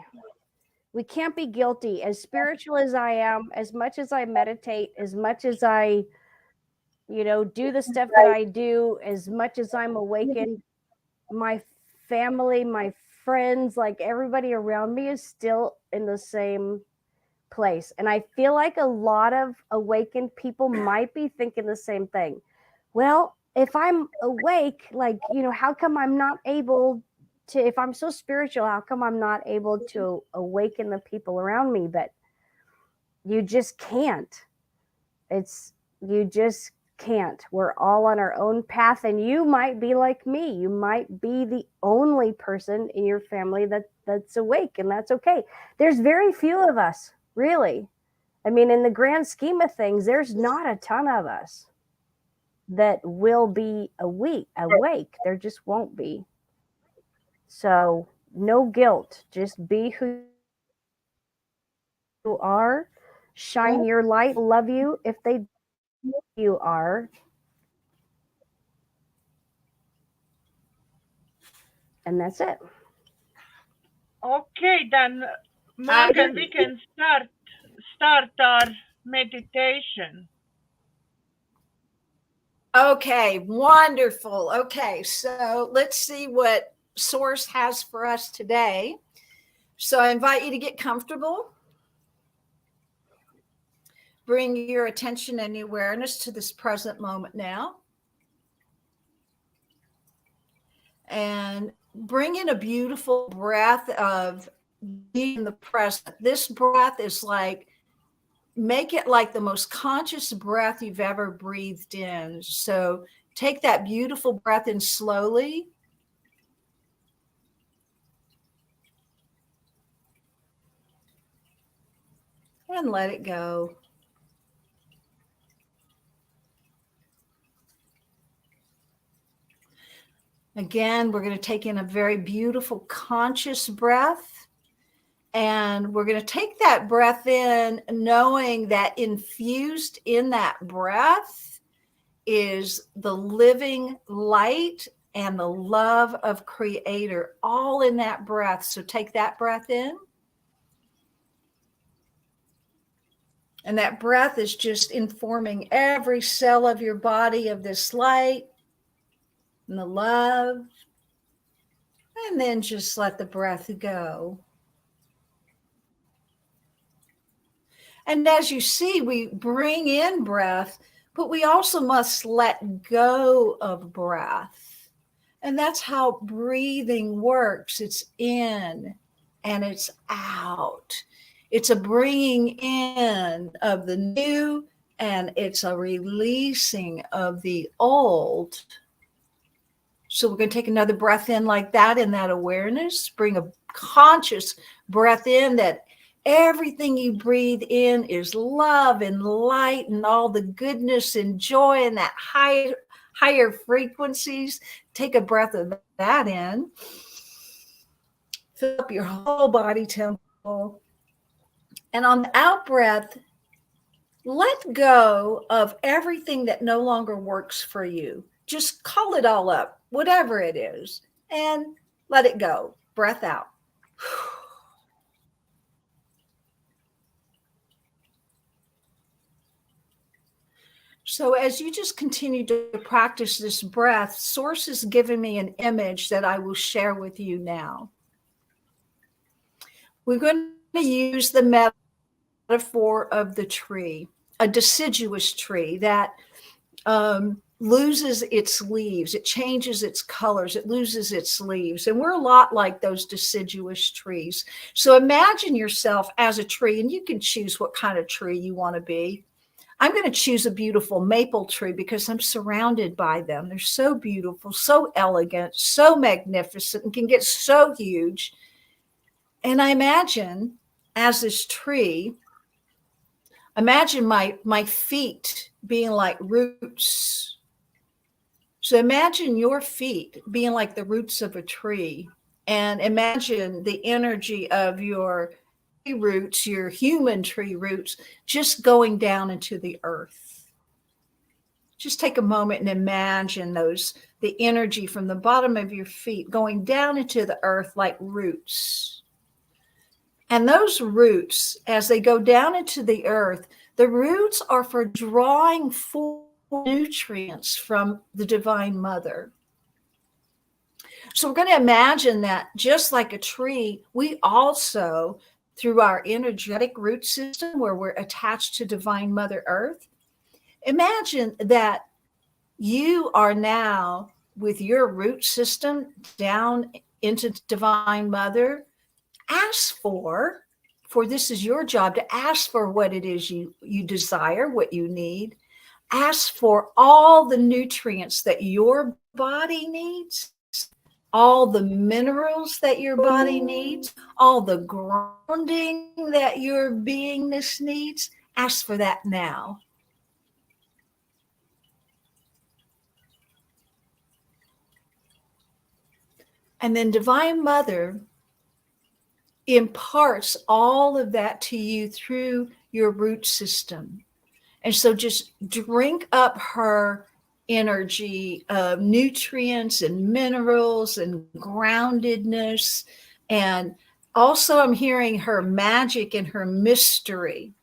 We can't be guilty. As spiritual as I am, as much as I meditate, as much as I, do the stuff that I do, as much as I'm awakened, my family, my friends, like everybody around me is still in the same place. And I feel like a lot of awakened people might be thinking the same thing. Well, if I'm awake, how come I'm not able to, if I'm so spiritual, how come I'm not able to awaken the people around me? But you just can't. You just can't. We're all on our own path, and you might be like me. You might be the only person in your family that's awake, and that's okay. There's very few of us, really. I mean, in the grand scheme of things, there's not a ton of us that will be awake. There just won't be. So no guilt. Just be who you are. Shine your light. Love you if they you are. And that's it. Okay, then Morganne, we can start our meditation. Okay, wonderful. Okay, so let's see what Source has for us today. So I invite you to get comfortable. Bring your attention and awareness to this present moment now. And bring in a beautiful breath of being in the present. This breath is like, make it like the most conscious breath you've ever breathed in. So take that beautiful breath in slowly. And let it go. Again, we're going to take in a very beautiful conscious breath. And we're going to take that breath in, knowing that infused in that breath is the living light and the love of Creator, all in that breath. So take that breath in. And that breath is just informing every cell of your body of this light and the love. And then just let the breath go. And as you see, we bring in breath, but we also must let go of breath. And that's how breathing works. It's in and it's out. It's a bringing in of the new and it's a releasing of the old. So we're going to take another breath in like that, in that awareness. Bring a conscious breath in that everything you breathe in is love and light and all the goodness and joy and that higher frequencies. Take a breath of that in. Fill up your whole body temple. And on the out breath, let go of everything that no longer works for you. Just call it all up, whatever it is, and let it go. Breath out. So as you just continue to practice this breath, Source has given me an image that I will share with you now. We're going to use the metaphor of the tree, a deciduous tree that loses its leaves. It changes its colors. It loses its leaves. And we're a lot like those deciduous trees. So imagine yourself as a tree, and you can choose what kind of tree you want to be. I'm going to choose a beautiful maple tree because I'm surrounded by them. They're so beautiful, so elegant, so magnificent, and can get so huge. And I imagine, as this tree, imagine my feet being like roots. So imagine your feet being like the roots of a tree, and imagine the energy of your tree roots, your human tree roots, just going down into the earth. Just take a moment and imagine the energy from the bottom of your feet going down into the earth like roots. And those roots, as they go down into the earth, the roots are for drawing forth nutrients from the Divine Mother. So we're going to imagine that just like a tree, we also, through our energetic root system where we're attached to Divine Mother Earth, imagine that you are now with your root system down into Divine Mother. Ask for this is your job to ask for what it is you desire, what you need. Ask for all the nutrients that your body needs, all the minerals that your body needs, all the grounding that your beingness needs. Ask for that now. And then Divine Mother imparts all of that to you through your root system. And so just drink up her energy of nutrients and minerals and groundedness. And also I'm hearing her magic and her mystery.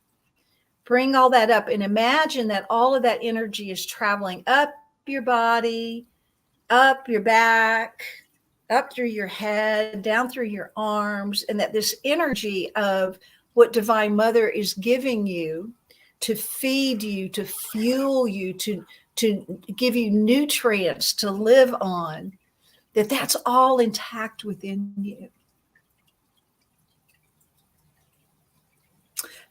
Bring all that up and imagine that all of that energy is traveling up your body, up your back, up through your head, down through your arms, and that this energy of what Divine Mother is giving you to feed you, to fuel you, to give you nutrients to live on, that's all intact within you.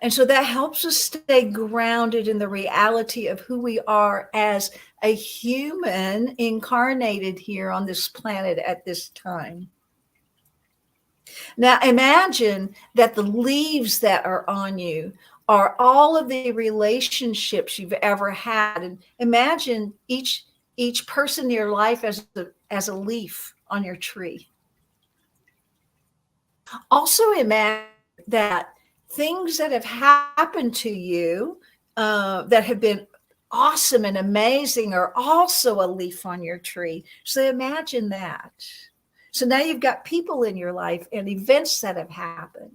And so that helps us stay grounded in the reality of who we are as a human incarnated here on this planet at this time. Now imagine that the leaves that are on you are all of the relationships you've ever had. And imagine each person in your life as a leaf on your tree. Also imagine that things that have happened to you that have been awesome and amazing are also a leaf on your tree. So imagine that. So now you've got people in your life and events that have happened.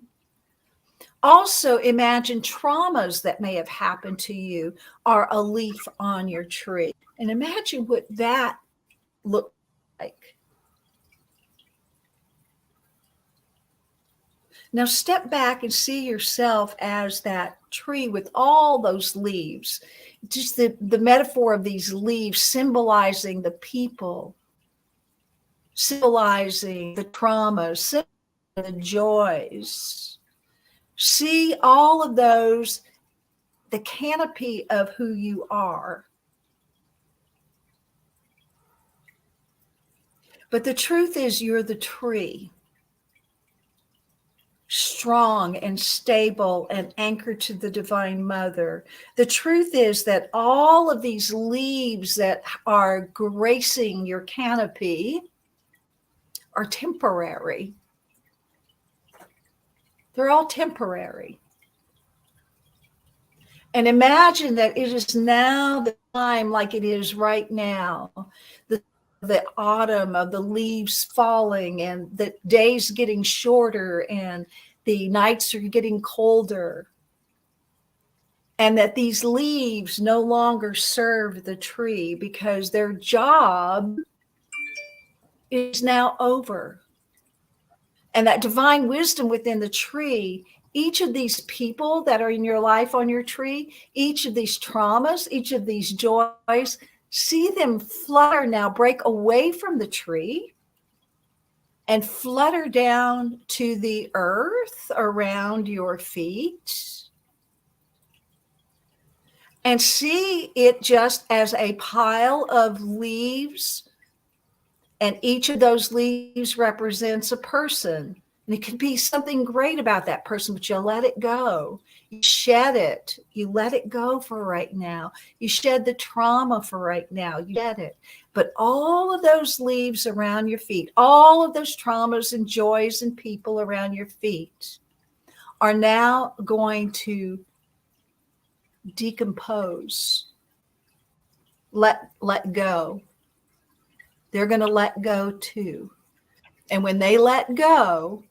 Also imagine traumas that may have happened to you are a leaf on your tree. And imagine what that looks like. Now step back and see yourself as that tree with all those leaves. Just the metaphor of these leaves symbolizing the people, symbolizing the traumas, symbolizing the joys. See all of those, the canopy of who you are. But the truth is you're the tree. Strong and stable and anchored to the Divine Mother. The truth is that all of these leaves that are gracing your canopy are temporary. They're all temporary. And imagine that it is now the time, like it is right now, the autumn of the leaves falling and the days getting shorter and the nights are getting colder. and that these leaves no longer serve the tree because their job is now over. And that divine wisdom within the tree, each of these people that are in your life on your tree, each of these traumas, each of these joys, see them flutter now, break away from the tree and flutter down to the earth around your feet. And see it just as a pile of leaves. And each of those leaves represents a person. And it can be something great about that person, but you let it go. You shed it. You let it go for right now. You shed the trauma for right now. You shed it. But all of those leaves around your feet, all of those traumas and joys and people around your feet are now going to decompose. Let go. They're going to let go too. And when they let go,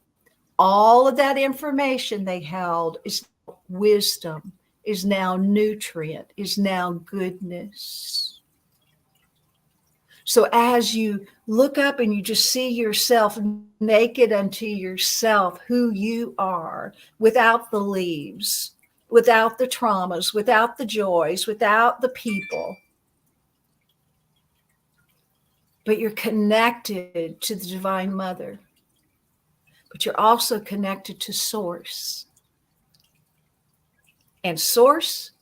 all of that information they held is wisdom, is now nutrient, is now goodness. So as you look up and you just see yourself naked unto yourself, who you are, without the leaves, without the traumas, without the joys, without the people, but you're connected to the Divine Mother. But you're also connected to Source. And Source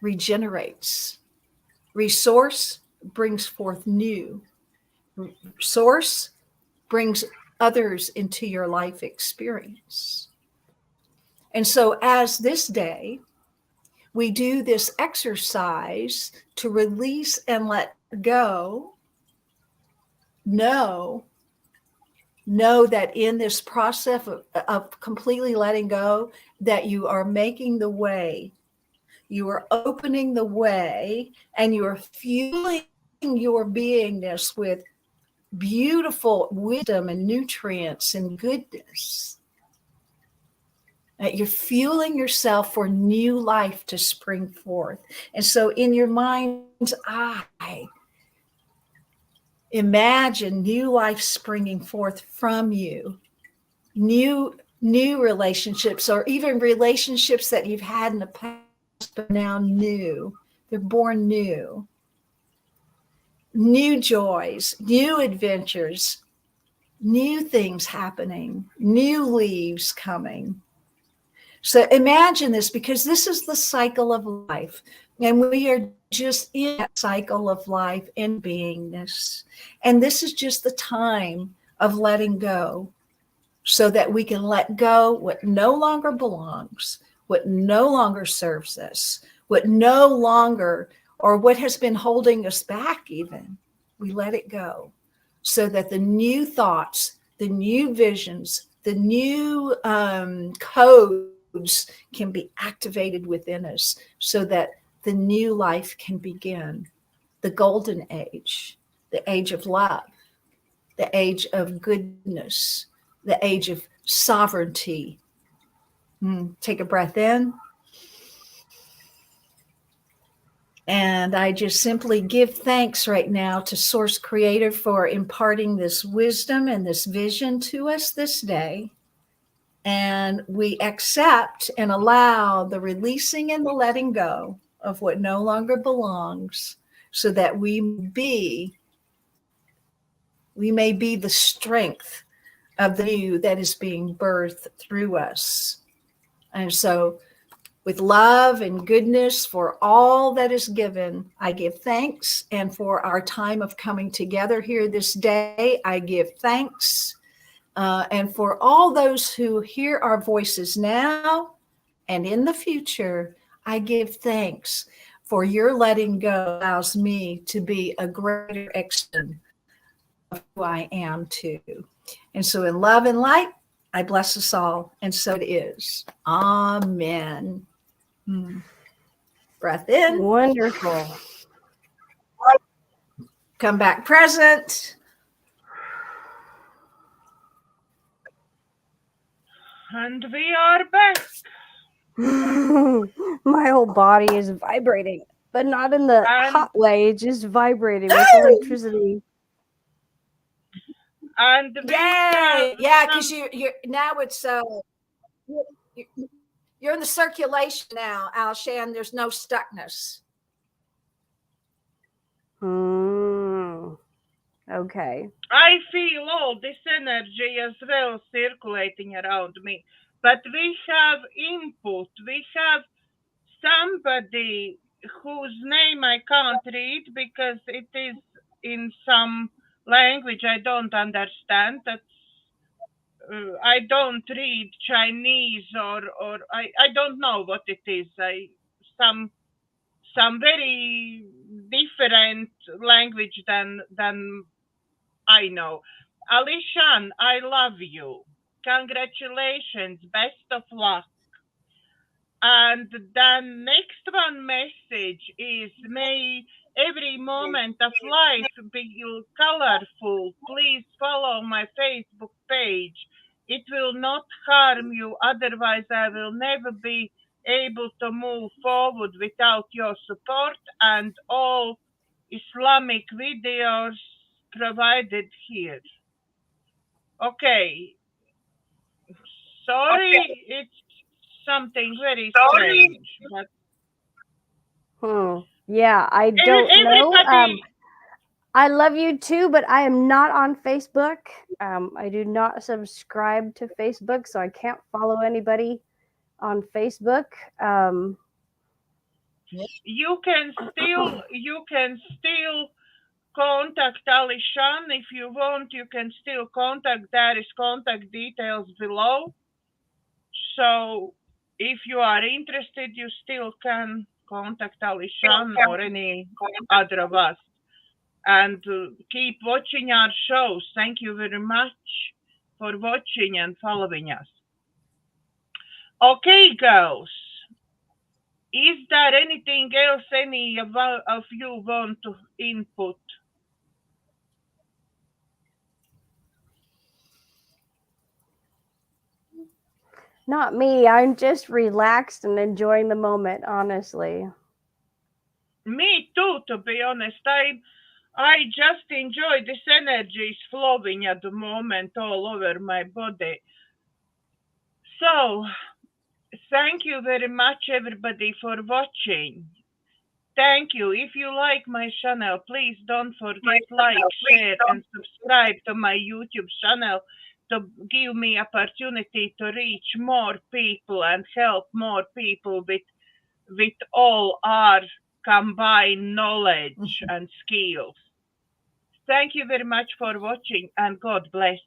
regenerates. Resource brings forth new. Source brings others into your life experience. And so as this day, we do this exercise to release and let go, know that in this process of completely letting go, that you are making the way, you are opening the way, and you are fueling your beingness with beautiful wisdom and nutrients and goodness. That you're fueling yourself for new life to spring forth. And so in your mind's eye, imagine new life springing forth from you, new relationships, or even relationships that you've had in the past, but now new. They're born new. New joys, new adventures, new things happening, new leaves coming. So imagine this, because this is the cycle of life. And we are just in that cycle of life and beingness. And this is just the time of letting go, so that we can let go what no longer belongs, what no longer serves us, what no longer, or what has been holding us back even. We let it go, so that the new thoughts, the new visions, the new codes can be activated within us, so that the new life can begin. The golden age, the age of love, the age of goodness, the age of sovereignty. Take a breath in. And I just simply give thanks right now to Source Creator for imparting this wisdom and this vision to us this day. And we accept and allow the releasing and the letting go of what no longer belongs, so that we may be the strength of the new that is being birthed through us. And so, with love and goodness for all that is given, I give thanks. And for our time of coming together here this day, I give thanks. And for all those who hear our voices now and in the future, I give thanks, for your letting go allows me to be a greater extension of who I am too. And so in love and light, I bless us all. And so it is. Amen. Breath in. Wonderful. Come back present. And we are back. My whole body is vibrating, but not in the And- hot way, just vibrating with electricity. And we have Yeah, because you're now it's you're in the circulation now, Alisha Ann. There's no stuckness. Okay. I feel all this energy as well circulating around me. But we have input. We have somebody whose name I can't read because it is in some language I don't understand. That's I don't read Chinese or I don't know what it is. Some very different language than I know. Alisha Ann, I love you. Congratulations. Best of luck. And the next one message is, may every moment of life be colorful. Please follow my Facebook page. It will not harm you. Otherwise, I will never be able to move forward without your support, and all Islamic videos provided here. Okay. Sorry, it's something very strange, but Yeah, I don't know. I love you too, but I am not on Facebook. I do not subscribe to Facebook, so I can't follow anybody on Facebook. You can still contact Alisha Ann if you want. You can still contact. There is contact details below. So if you are interested, you still can contact Alisha Ann or any other of us. And keep watching our shows. Thank you very much for watching and following us. Okay, girls. Is there anything else any of you want to input? Not me. I'm just relaxed and enjoying the moment, honestly. Me too, to be honest. I just enjoy this energy is flowing at the moment all over my body. So, thank you very much, everybody, for watching. Thank you. If you like my channel, please don't forget like, share, and subscribe to my YouTube channel to give me opportunity to reach more people and help more people with all our combined knowledge and skills. Thank you very much for watching, and God bless.